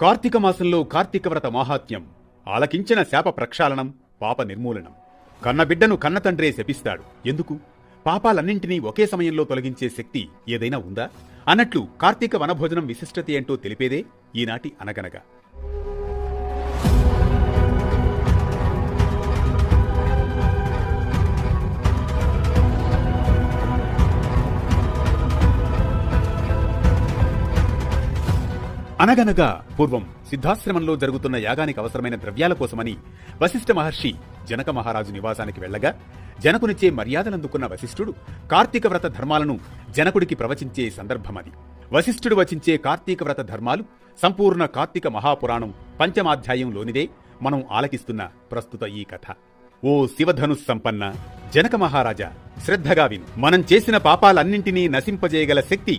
కార్తీక మాసంలో కార్తీక వ్రత మాహాత్మ్యం. ఆలకించిన శాప ప్రక్షాళనం, పాప నిర్మూలనం. కన్నబిడ్డను కన్నతండ్రే శపిస్తాడు. ఎందుకు? పాపాలన్నింటినీ ఒకే సమయంలో తొలగించే శక్తి ఏదైనా ఉందా అన్నట్లు కార్తీక వనభోజనం విశిష్టత ఏంటో తెలిపేదే ఈనాటి అనగనగా. అనగనగా పూర్వం సిద్ధాశ్రమంలో జరుగుతున్న యాగానికి అవసరమైన ద్రవ్యాల కోసమని వశిష్ఠ మహర్షి జనక మహారాజు నివాసానికి వెళ్లగా జనకునిచ్చే మర్యాదలందుకున్న వశిష్ఠుడు కార్తీక వ్రత ధర్మాలను జనకుడికి ప్రవచించే సందర్భమది. వశిష్ఠుడు వచించే కార్తీక వ్రత ధర్మాలు సంపూర్ణ కార్తీక మహాపురాణం పంచమాధ్యాయంలోనిదే మనం ఆలకిస్తున్న ప్రస్తుత ఈ కథ. ఓ శివధనుస్ సంపన్న జనక మహారాజా, శ్రద్ధగా విను. మనం చేసిన పాపాలన్నింటినీ నశింపజేయగల శక్తి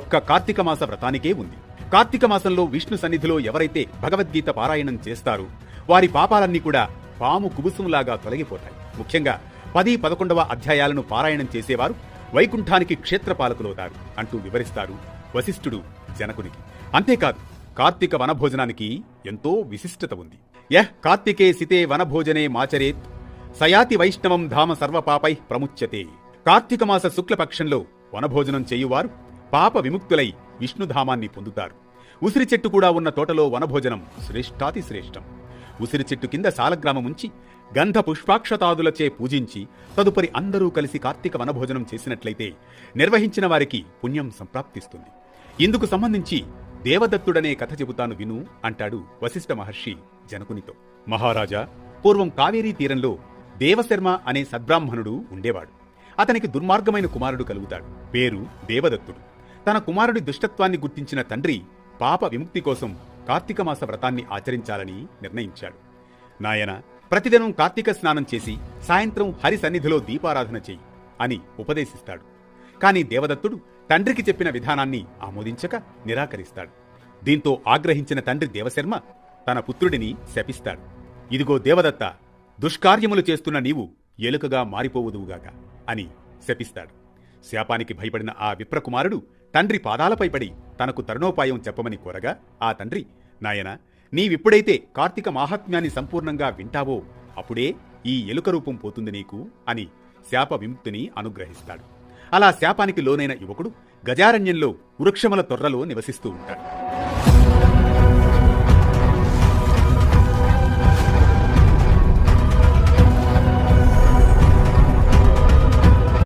ఒక్క కార్తీక మాస వ్రతానికే ఉంది. కార్తీక మాసంలో విష్ణు సన్నిధిలో ఎవరైతే భగవద్గీత పారాయణం చేస్తారో వారి పాపాలన్నీ కూడా పాము కుబుసంలాగా తొలగిపోతాయి. ముఖ్యంగా 10-11వ అధ్యాయాలను పారాయణం చేసేవారు వైకుంఠానికి క్షేత్రపాలకులవుతారు అంటూ వివరిస్తారు వశిష్ఠుడు జనకునికి. అంతేకాదు, కార్తీక వనభోజనానికి ఎంతో విశిష్టత ఉంది. యః కార్తికే సితే వనభోజనే మాచరేత్ సయాతి వైష్ణవం ధామ సర్వపాపై ప్రముచ్యతే. కార్తీక మాస శుక్లపక్షంలో వనభోజనం చేయువారు పాప విముక్తులై విష్ణుధామాన్ని పొందుతారు. ఉసిరి చెట్టు కూడా ఉన్న తోటలో వనభోజనం శ్రేష్ఠాతి శ్రేష్టం. ఉసిరి చెట్టు కింద సాలగ్రామముంచి గంధ పుష్పాక్షతాదులచే పూజించి తదుపరి అందరూ కలిసి కార్తీక వనభోజనం చేసినట్లయితే నిర్వహించిన వారికి పుణ్యం సంప్రాప్తిస్తుంది. ఇందుకు సంబంధించి దేవదత్తుడనే కథ చెబుతాను విను అంటాడు వశిష్ఠ మహర్షి జనకునితో. మహారాజా, పూర్వం కావేరీ తీరంలో దేవశర్మ అనే సద్బ్రాహ్మణుడు ఉండేవాడు. అతనికి దుర్మార్గమైన కుమారుడు కలుగుతాడు. పేరు దేవదత్తుడు. తన కుమారుడి దుష్టత్వాన్ని గుర్తించిన తండ్రి పాప విముక్తి కోసం కార్తీక మాస వ్రతాన్ని ఆచరించాలని నిర్ణయించాడు. నాయన, ప్రతిదినం కార్తీక స్నానం చేసి సాయంత్రం హరి సన్నిధిలో దీపారాధన చెయ్యి అని ఉపదేశిస్తాడు. కాని దేవదత్తుడు తండ్రికి చెప్పిన విధానాన్ని ఆమోదించక నిరాకరిస్తాడు. దీంతో ఆగ్రహించిన తండ్రి దేవశర్మ తన పుత్రుడిని శపిస్తాడు. ఇదిగో దేవదత్త, దుష్కార్యములు చేస్తున్న నీవు ఎలుకగా మారిపోవుదువుగాక అని శపిస్తాడు. శాపానికి భయపడిన ఆ విప్రకుమారుడు తండ్రి పాదాలపై పడి తనకు తరుణోపాయం చెప్పమని కోరగా ఆ తండ్రి, నాయన, నీవిప్పుడైతే కార్తీక మాహాత్మ్యాన్ని సంపూర్ణంగా వింటావో అప్పుడే ఈ ఎలుక రూపం పోతుంది నీకు అని శాప విముక్తిని అనుగ్రహిస్తాడు. అలా శాపానికి లోనైన యువకుడు గజారణ్యంలో వృక్షముల తొర్రలో నివసిస్తూ ఉంటాడు.